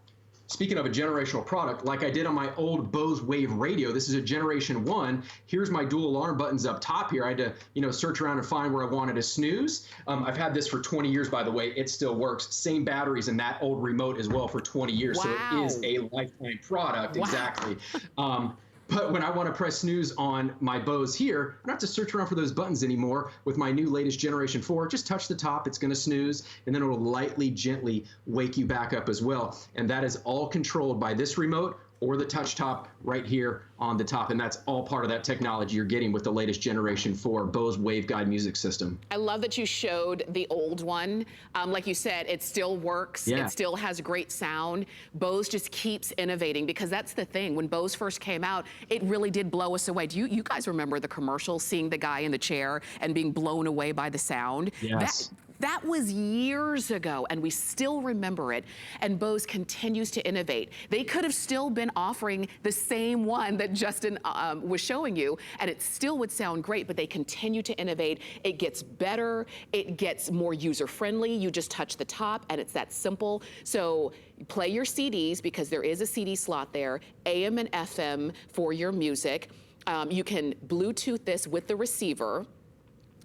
Speaking of a generational product, like I did on my old Bose Wave radio, this is a generation 1. Here's my dual alarm buttons up top here. I had to, search around and find where I wanted to snooze. I've had this for 20 years, by the way. It still works. Same batteries in that old remote as well for 20 years. Wow. So it is a lifetime product. Wow. Exactly. But when I want to press snooze on my Bose here, I don't have to search around for those buttons anymore. With my new latest Generation 4, just touch the top, it's going to snooze, and then it will lightly, gently wake you back up as well. And that is all controlled by this remote or the touch top right here on the top. And that's all part of that technology you're getting with the latest Generation 4 Bose Waveguide music system. I love that you showed the old one. Like you said, it still works. Yeah. It still has great sound. Bose just keeps innovating, because that's the thing. When Bose first came out, it really did blow us away. Do you guys remember the commercial, seeing the guy in the chair and being blown away by the sound? Yes. That was years ago, and we still remember it. And Bose continues to innovate. They could have still been offering the same one that Justin was showing you, and it still would sound great, but they continue to innovate. It gets better, it gets more user-friendly. You just touch the top, and it's that simple. So play your CDs, because there is a CD slot there, AM and FM for your music. You can Bluetooth this with the receiver,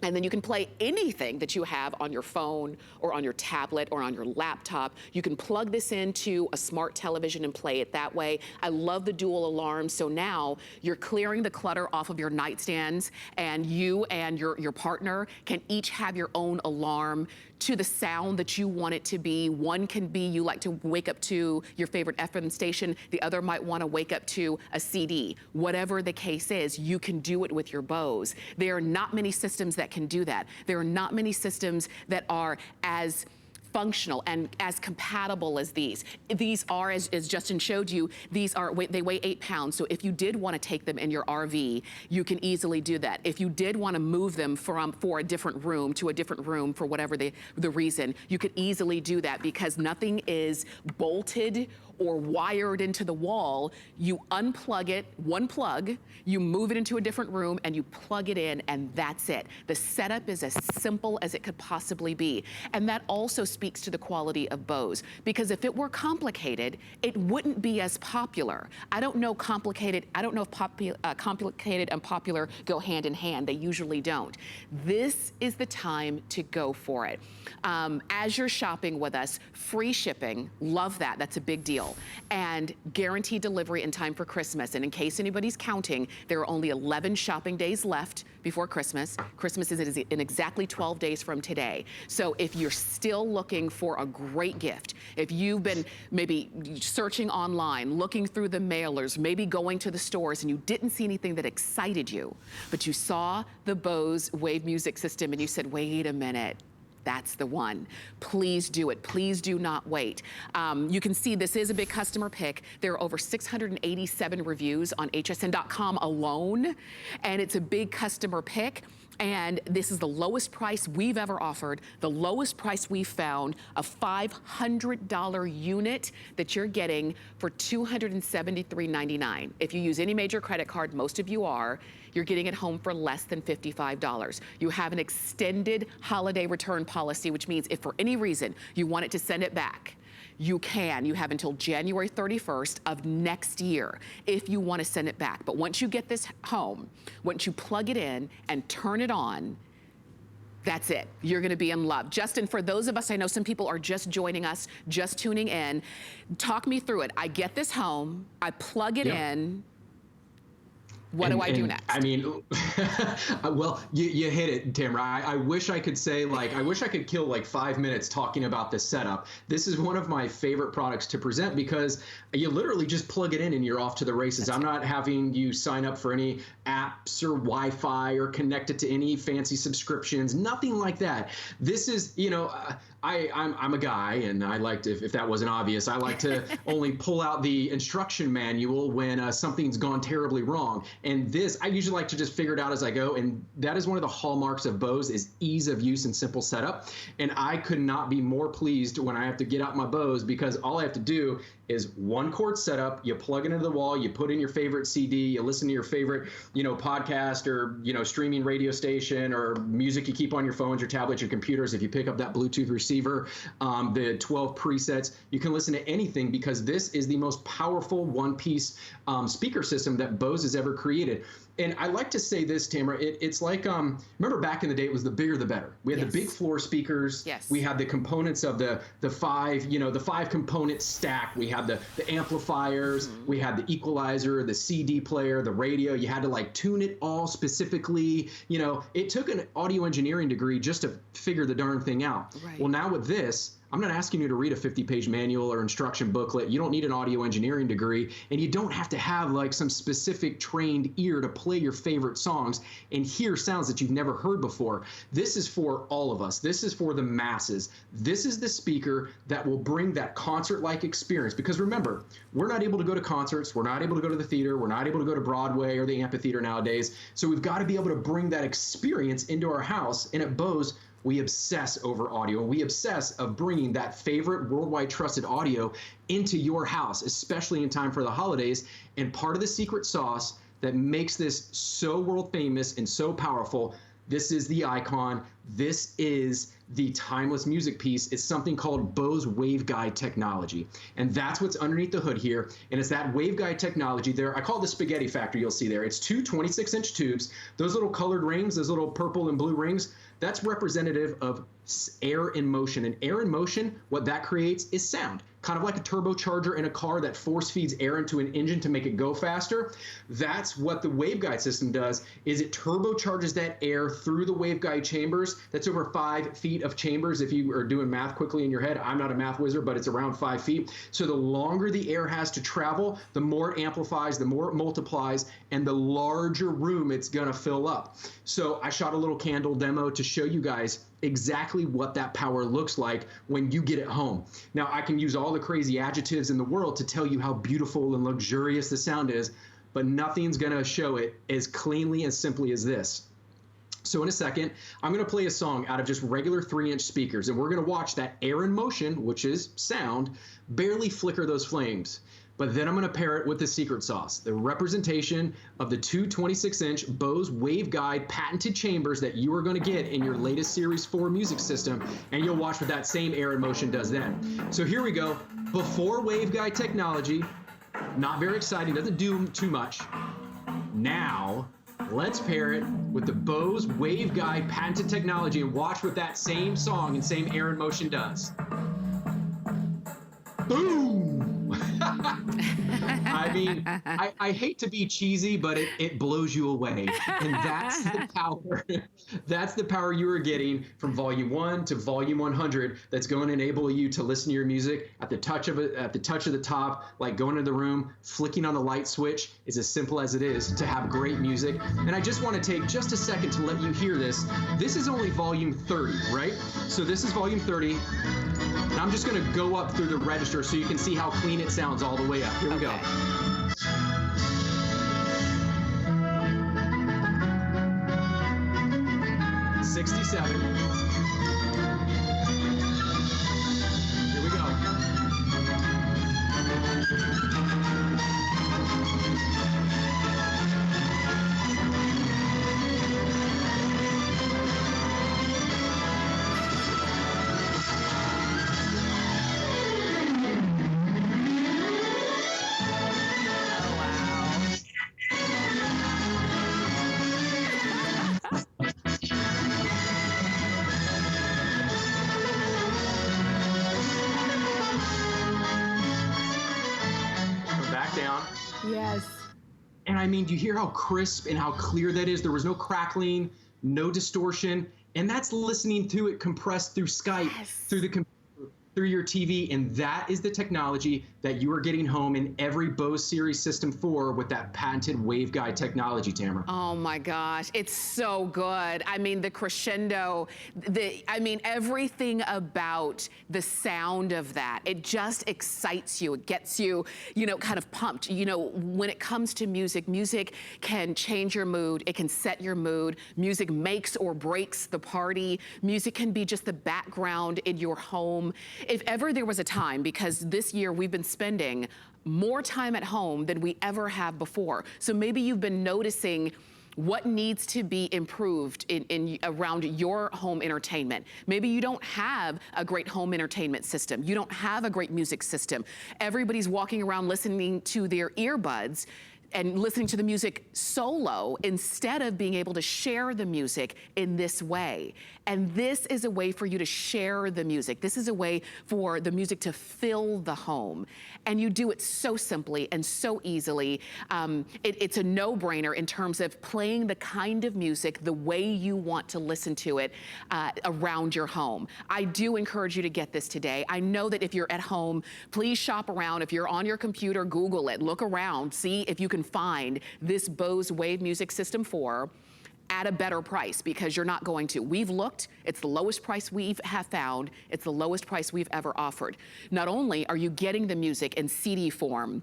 and then you can play anything that you have on your phone or on your tablet or on your laptop. You can plug this into a smart television and play it that way. I love the dual alarms. So now you're clearing the clutter off of your nightstands, and you and your partner can each have your own alarm to the sound that you want it to be. One can be you like to wake up to your favorite FM station. The other might want to wake up to a CD. Whatever the case is, you can do it with your Bose. There are not many systems that can do that. There are not many systems that are as functional and as compatible as these. These are, as Justin showed you, they weigh 8 pounds. So if you did want to take them in your RV, you can easily do that. If you did want to move them for a different room to a different room for whatever the reason, you could easily do that because nothing is bolted or wired into the wall. You unplug it, one plug, you move it into a different room and you plug it in and that's it. The setup is as simple as it could possibly be. And that also speaks to the quality of Bose because if it were complicated, it wouldn't be as popular. I don't know if complicated and popular go hand in hand. They usually don't. This is the time to go for it. As you're shopping with us, free shipping, love that, that's a big deal. And guaranteed delivery in time for Christmas. And in case anybody's counting, there are only 11 shopping days left before Christmas. Christmas is in exactly 12 days from today. So if you're still looking for a great gift, if you've been maybe searching online, looking through the mailers, maybe going to the stores and you didn't see anything that excited you, but you saw the Bose Wave music system and you said, wait a minute, that's the one. Please do it. Please do not wait. You can see this is a big customer pick. There are over 687 reviews on hsn.com alone, and it's a big customer pick. And this is the lowest price we've ever offered, the lowest price we've found, a $500 unit that you're getting for $273.99. If you use any major credit card, most of you are, you're getting it home for less than $55. You have an extended holiday return policy, which means if for any reason you wanted to send it back, you can. You have until January 31st of next year if you want to send it back. But once you get this home, once you plug it in and turn it on, that's it. You're going to be in love. Justin, for those of us, I know some people are just joining us, just tuning in. Talk me through it. I get this home, I plug it in. What do I do next? I mean, well, you hit it, Tamara. I wish I could say, I wish I could kill 5 minutes talking about this setup. This is one of my favorite products to present because you literally just plug it in and you're off to the races. I'm not having you sign up for any apps or Wi-Fi or connect it to any fancy subscriptions, nothing like that. This is, I'm a guy, and I like to, if that wasn't obvious, I like to only pull out the instruction manual when something's gone terribly wrong. And this, I usually like to just figure it out as I go. And that is one of the hallmarks of Bose is ease of use and simple setup. And I could not be more pleased when I have to get out my Bose because all I have to do is one cord setup, you plug it into the wall, you put in your favorite CD, you listen to your favorite, podcast or, streaming radio station or music you keep on your phones, your tablets, your computers. If you pick up that Bluetooth receiver, the 12 presets, you can listen to anything because this is the most powerful one-piece speaker system that Bose has ever created. And I like to say this, Tamara, it's like, remember back in the day, it was the bigger the better. We had the big floor speakers. Yes. We had the components of the five component stack. We had the amplifiers. Mm-hmm. We had the equalizer, the CD player, the radio. You had to tune it all specifically. It took an audio engineering degree just to figure the darn thing out. Right. Well, now with this, I'm not asking you to read a 50-page manual or instruction booklet. You don't need an audio engineering degree, and you don't have to have some specific trained ear to play your favorite songs and hear sounds that you've never heard before. This is for all of us. This is for the masses. This is the speaker that will bring that concert-like experience. Because remember, we're not able to go to concerts. We're not able to go to the theater. We're not able to go to Broadway or the amphitheater nowadays. So we've got to be able to bring that experience into our house. And at Bose, we obsess over audio. We obsess of bringing that favorite worldwide trusted audio into your house, especially in time for the holidays. And part of the secret sauce that makes this so world famous and so powerful, this is the icon. This is the timeless music piece. It's something called Bose Waveguide technology. And that's what's underneath the hood here. And it's that Waveguide technology there. I call it the spaghetti factory, you'll see there. It's two 26-inch tubes. Those little colored rings, those little purple and blue rings, that's representative of air in motion. And air in motion, what that creates is sound. kind of like a turbocharger in a car that force feeds air into an engine to make it go faster. That's what the Waveguide system does, is it turbocharges that air through the Waveguide chambers. That's over 5 feet of chambers. If you are doing math quickly in your head, I'm not a math wizard, but it's around 5 feet. So the longer the air has to travel, the more it amplifies, the more it multiplies, and the larger room it's gonna fill up. So I shot a little candle demo to show you guys exactly what that power looks like when you get it home. Now, I can use all the crazy adjectives in the world to tell you how beautiful and luxurious the sound is, but nothing's gonna show it as cleanly and simply as this. So in a second, I'm gonna play a song out of just regular 3-inch speakers, and we're gonna watch that air in motion, which is sound, barely flicker those flames. But then I'm gonna pair it with the secret sauce, the representation of the two 26-inch Bose Waveguide patented chambers that you are gonna get in your latest Series 4 music system, and you'll watch what that same air in motion does then. So here we go. Before Waveguide technology, not very exciting, doesn't do too much. Now, let's pair it with the Bose Waveguide patented technology and watch what that same song and same air in motion does. Boom! I mean, I hate to be cheesy, but it blows you away. And that's the power. That's the power you are getting from volume 1 to volume 100. That's going to enable you to listen to your music at the touch of it, at the touch of the top, like going into the room, flicking on the light switch is as simple as it is to have great music. And I just want to take just a second to let you hear this. This is only volume 30, right? So this is volume 30. And I'm just going to go up through the register so you can see how clean it sounds all the way up. Here we go. 67. Here we go. 'Come back down. Yes. And I mean, do you hear how crisp and how clear that is? There was no crackling, no distortion, and that's listening to it compressed through Skype, through the computer, through your TV, and that is the technology that you are getting home in every Bose Series System 4 with that patented Waveguide technology, Tamara. Oh my gosh, it's so good. I mean, the crescendo, I mean, everything about the sound of that, it just excites you. It gets you, you know, kind of pumped. You know, when it comes to music, music can change your mood. It can set your mood. Music makes or breaks the party. Music can be just the background in your home. If ever there was a time, because this year we've been spending more time at home than we ever have before. So maybe you've been noticing what needs to be improved around your home entertainment. Maybe you don't have a great home entertainment system. You don't have a great music system. Everybody's walking around listening to their earbuds and listening to the music solo instead of being able to share the music in this way. And this is a way for you to share the music. This is a way for the music to fill the home. And you do it so simply and so easily. It's a no-brainer in terms of playing the kind of music the way you want to listen to it around your home. I do encourage you to get this today. I know that if you're at home, please shop around. If you're on your computer, Google it, look around, see if you can find this Bose Wave Music System 4 at a better price, because you're not going to. We've looked, it's the lowest price we have found, it's the lowest price we've ever offered. Not only are you getting the music in CD form,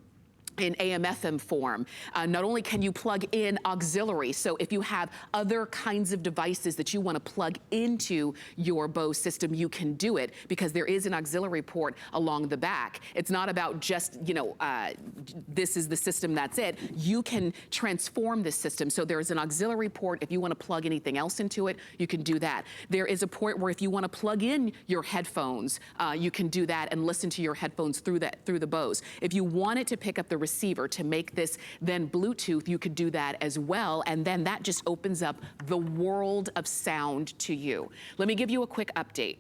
in AM/FM form. Not only can you plug in auxiliary, so if you have other kinds of devices that you want to plug into your Bose system, you can do it, because there is an auxiliary port along the back. It's not about just, you know, this is the system, that's it. You can transform this system. So there's an auxiliary port. If you want to plug anything else into it, you can do that. There is a port where if you want to plug in your headphones, you can do that and listen to your headphones through the Bose. If you wanted to pick up the receiver to make this then Bluetooth, you could do that as well, and then that just opens up the world of sound to you. Let me give you a quick update.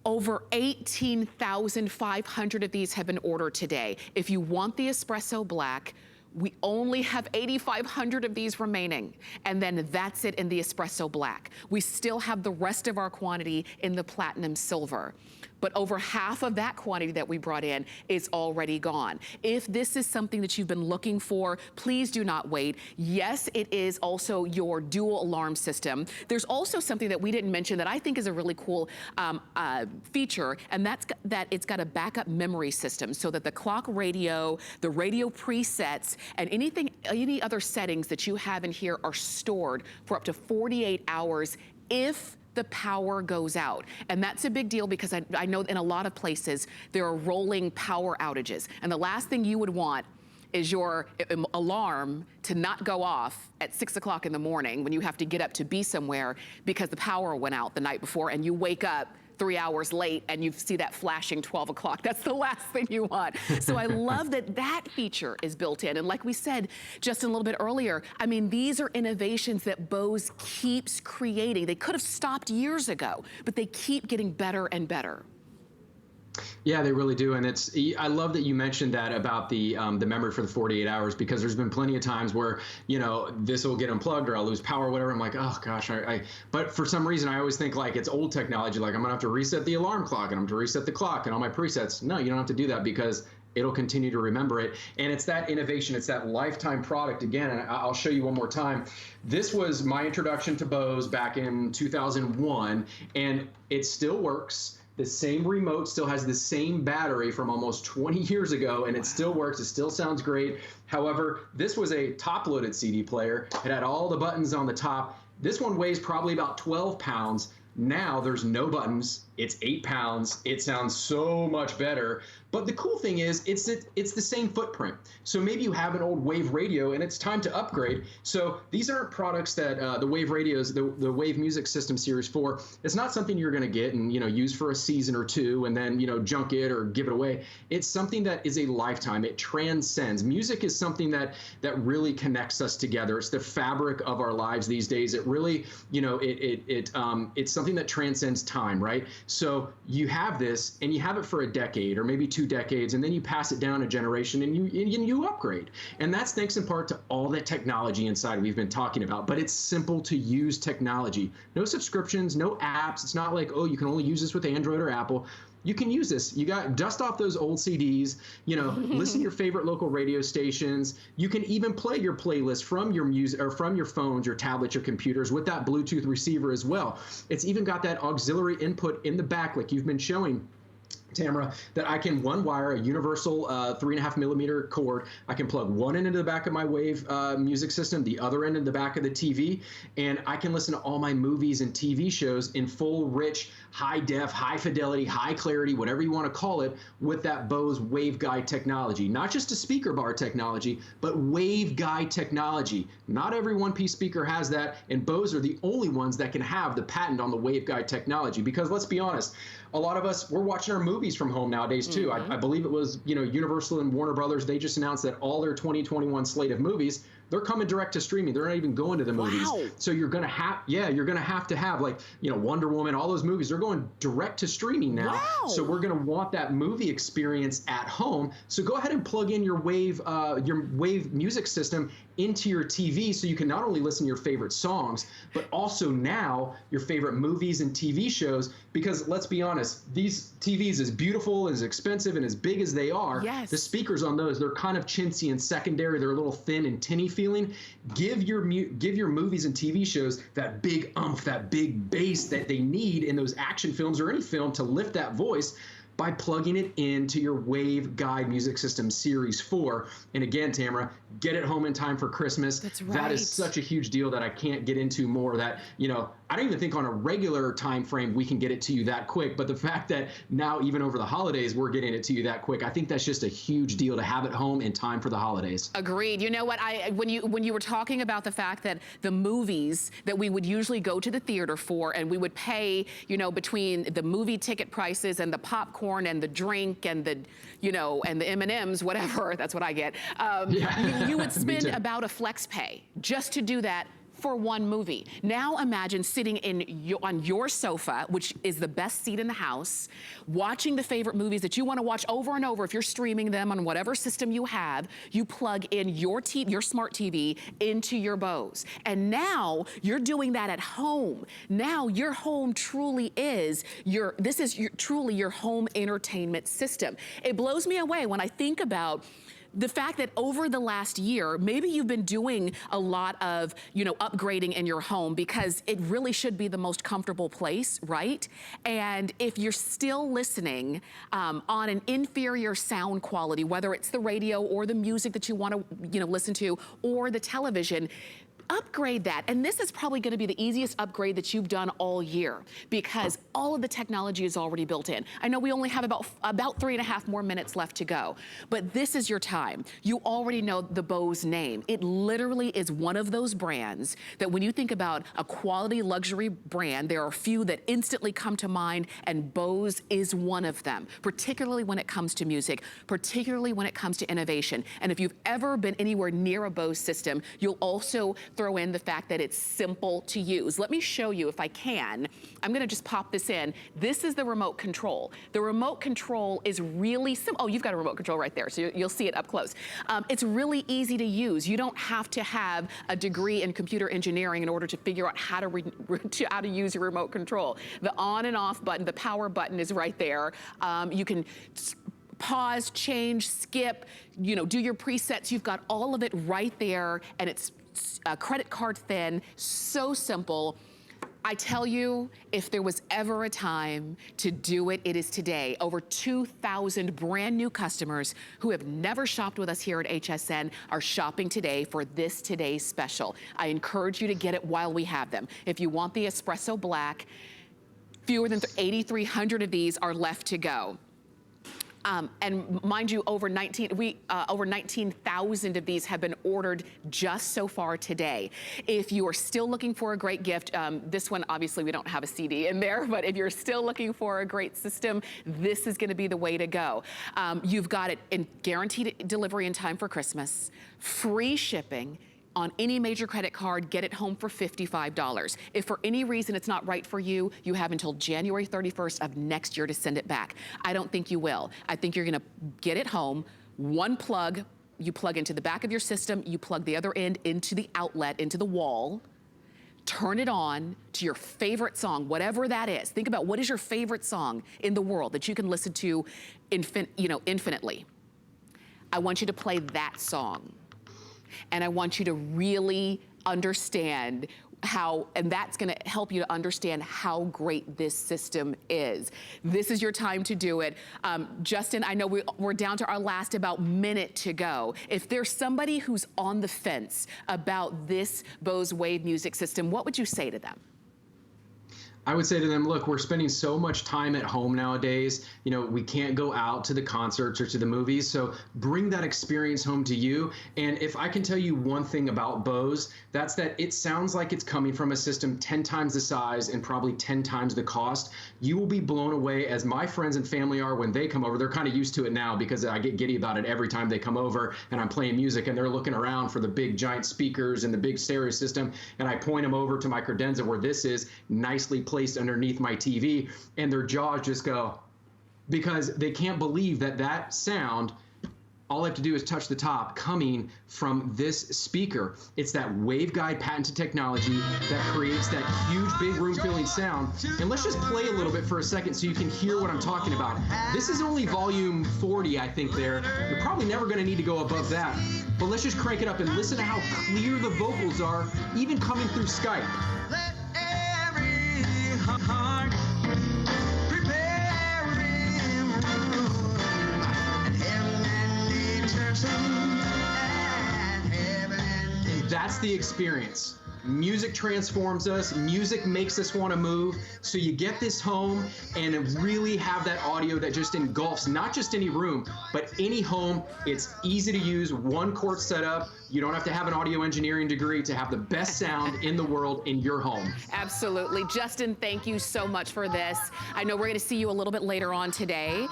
Over 18,500 of these have been ordered today. If you want the espresso black, we only have 8,500 of these remaining, and then that's it in the espresso black. We still have the rest of our quantity in the platinum silver. But over half of that quantity that we brought in is already gone. If this is something that you've been looking for, please do not wait. Yes, it is also your dual alarm system. There's also something that we didn't mention that I think is a really cool feature, and that's that it's got a backup memory system so that the clock radio, the radio presets, and any other settings that you have in here are stored for up to 48 hours if the power goes out. And that's a big deal because I know in a lot of places there are rolling power outages. And the last thing you would want is your alarm to not go off at 6 o'clock in the morning when you have to get up to be somewhere because the power went out the night before and you wake up 3 hours late and you see that flashing 12 o'clock. That's the last thing you want. So I love that that feature is built in. And like we said just a little bit earlier, I mean, these are innovations that Bose keeps creating. They could have stopped years ago, but they keep getting better and better. Yeah, they really do, and I love that you mentioned that about the memory for the 48 hours because there's been plenty of times where this will get unplugged or I'll lose power or whatever. I'm like, oh gosh, but for some reason I always think like it's old technology, like I'm gonna have to reset the alarm clock and I'm gonna reset the clock and all my presets. No, you don't have to do that because it'll continue to remember it. And it's that innovation, it's that lifetime product again. And I'll show you one more time. This was my introduction to Bose back in 2001, and it still works. The same remote still has the same battery from almost 20 years ago, and it still works. It still sounds great. However, this was a top-loaded CD player. It had all the buttons on the top. This one weighs probably about 12 pounds. Now there's no buttons. It's 8 pounds. It sounds so much better. But the cool thing is it's the same footprint. So maybe you have an old Wave radio and it's time to upgrade. So these aren't products that the Wave radios, the Wave Music System Series 4, it's not something you're going to get and use for a season or two and then junk it or give it away. It's something that is a lifetime. It transcends. Music is something that really connects us together. It's the fabric of our lives these days. It really, it's something that transcends time, right? So you have this and you have it for a decade or maybe 2 decades, and then you pass it down a generation and you upgrade. And that's thanks in part to all that technology inside we've been talking about. But it's simple to use technology. No subscriptions, no apps. It's not like, oh, you can only use this with Android or Apple. You can use this. You got dust off those old CDs, listen to your favorite local radio stations. You can even play your playlist from your music or from your phones, your tablets, your computers with that Bluetooth receiver as well. It's even got that auxiliary input in the back like you've been showing, Tamara, that I can wire a universal 3.5 millimeter cord. I can plug one end into the back of my Wave music system, the other end in the back of the TV, and I can listen to all my movies and TV shows in full, rich, high def, high fidelity, high clarity, whatever you want to call it, with that Bose Waveguide technology. Not just a speaker bar technology, but Waveguide technology. Not every one-piece speaker has that, and Bose are the only ones that can have the patent on the Waveguide technology. Because let's be honest, a lot of us, we're watching our movies from home nowadays too. Mm-hmm. I believe it was, Universal and Warner Brothers, they just announced that all their 2021 slate of movies, they're coming direct to streaming. They're not even going to the movies. Wow. So you're going to have to have like, Wonder Woman, all those movies, they're going direct to streaming now. Wow. So we're going to want that movie experience at home. So go ahead and plug in your Wave music system into your TV so you can not only listen to your favorite songs, but also now your favorite movies and TV shows. Because let's be honest, these TVs, as beautiful, as expensive, and as big as they are, yes, the speakers on those, they're kind of chintzy and secondary. They're a little thin and tinny feeling. Give your movies and TV shows that big oomph, that big bass that they need in those action films or any film to lift that voice by plugging it into your Waveguide Music System Series 4. And again, Tamara, get it home in time for Christmas. That's right. That is such a huge deal that I can't get into more. That, I don't even think on a regular time frame we can get it to you that quick. But the fact that now, even over the holidays, we're getting it to you that quick, I think that's just a huge deal to have it home in time for the holidays. Agreed. You know what? When you were talking about the fact that the movies that we would usually go to the theater for, and we would pay, between the movie ticket prices and the popcorn and the drink and the, and the M&Ms, whatever, that's what I get. You would spend about a flex pay just to do that for one movie. Now imagine sitting on your sofa, which is the best seat in the house, watching the favorite movies that you want to watch over and over. If you're streaming them on whatever system you have, you plug in your smart TV into your Bose. And now you're doing that at home. Now your home truly is truly your home entertainment system. It blows me away when I think about the fact that over the last year, maybe you've been doing a lot of, upgrading in your home because it really should be the most comfortable place, right? And if you're still listening on an inferior sound quality, whether it's the radio or the music that you want to, listen to, or the television, upgrade that. And this is probably going to be the easiest upgrade that you've done all year because all of the technology is already built in. I know we only have about 3.5 more minutes left to go, but this is your time. You already know the Bose name. It literally is one of those brands that when you think about a quality luxury brand, there are a few that instantly come to mind, and Bose is one of them, particularly when it comes to music, particularly when it comes to innovation. And if you've ever been anywhere near a Bose system, you'll also throw in the fact that it's simple to use. Let me show you if I can. I'm gonna just pop this in. This is the remote control. The remote control is really simple. Oh, you've got a remote control right there, so you'll see it up close. It's really easy to use. You don't have to have a degree in computer engineering in order to figure out how to use your remote control. The on and off button, the power button is right there. You can pause, change, skip, do your presets. You've got all of it right there, and it's credit card thin, so simple. I tell you, if there was ever a time to do it, it is today. Over 2,000 brand new customers who have never shopped with us here at HSN are shopping today for this today's special. I encourage you to get it while we have them. If you want the espresso black, fewer than 8,300 of these are left to go. And mind you, over 19,000 of these have been ordered just so far today. If you are still looking for a great gift, this one, obviously we don't have a CD in there, but if you're still looking for a great system, this is gonna be the way to go. You've got it in guaranteed delivery in time for Christmas, free shipping, on any major credit card, get it home for $55. If for any reason it's not right for you, you have until January 31st of next year to send it back. I don't think you will. I think you're gonna get it home, one plug, you plug into the back of your system, you plug the other end into the outlet, into the wall, turn it on to your favorite song, whatever that is. Think about what is your favorite song in the world that you can listen to infinitely. I want you to play that song. And I want you to really understand and that's gonna help you to understand how great this system is. This is your time to do it. Justin, I know we're down to our last about minute to go. If there's somebody who's on the fence about this Bose Wave music system, what would you say to them? I would say to them, look, we're spending so much time at home nowadays. We can't go out to the concerts or to the movies. So bring that experience home to you. And if I can tell you one thing about Bose, that's that it sounds like it's coming from a system 10 times the size and probably 10 times the cost. You will be blown away, as my friends and family are when they come over. They're kind of used to it now because I get giddy about it every time they come over and I'm playing music and they're looking around for the big giant speakers and the big stereo system. And I point them over to my credenza where this is nicely placed underneath my TV, and their jaws just go, because they can't believe that sound, all I have to do is touch the top, coming from this speaker. It's that Waveguide patented technology that creates that huge, big room-filling sound. And let's just play a little bit for a second so you can hear what I'm talking about. This is only volume 40, I think there. You're probably never gonna need to go above that. But let's just crank it up and listen to how clear the vocals are, even coming through Skype. That's the experience. Music transforms us. Music makes us want to move. So you get this home and really have that audio that just engulfs not just any room, but any home. It's easy to use, one quart setup. You don't have to have an audio engineering degree to have the best sound in the world in your home. Absolutely. Justin, thank you so much for this. I know we're going to see you a little bit later on today.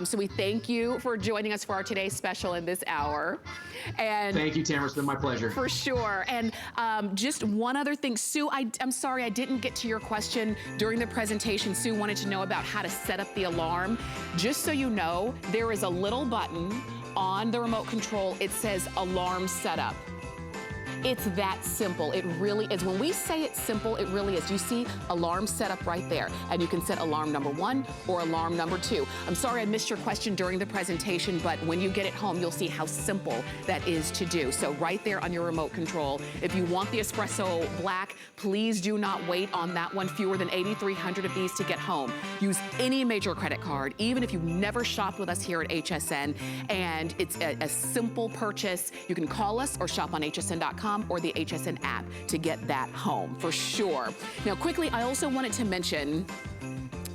So we thank you for joining us for our today's special in this hour. And thank you, Tamara. It's been my pleasure. For sure. And just one other thing. Sue, I'm sorry I didn't get to your question during the presentation. Sue wanted to know about how to set up the alarm. Just so you know, there is a little button on the remote control. It says alarm setup. It's that simple. It really is. When we say it's simple, it really is. You see alarm setup right there, and you can set alarm number 1 or alarm number 2. I'm sorry I missed your question during the presentation, but when you get it home, you'll see how simple that is to do. So right there on your remote control, if you want the espresso black, please do not wait on that one. Fewer than 8,300 of these to get home. Use any major credit card, even if you've never shopped with us here at HSN, and it's a simple purchase. You can call us or shop on hsn.com or the HSN app to get that home for sure. Now quickly, I also wanted to mention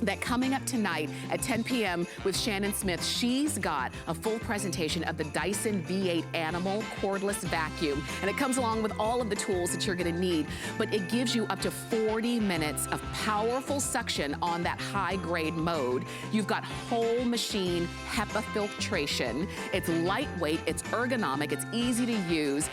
that coming up tonight at 10 p.m. with Shannon Smith, she's got a full presentation of the Dyson V8 Animal Cordless Vacuum. And it comes along with all of the tools that you're gonna need, but it gives you up to 40 minutes of powerful suction on that high grade mode. You've got whole machine HEPA filtration. It's lightweight, it's ergonomic, it's easy to use,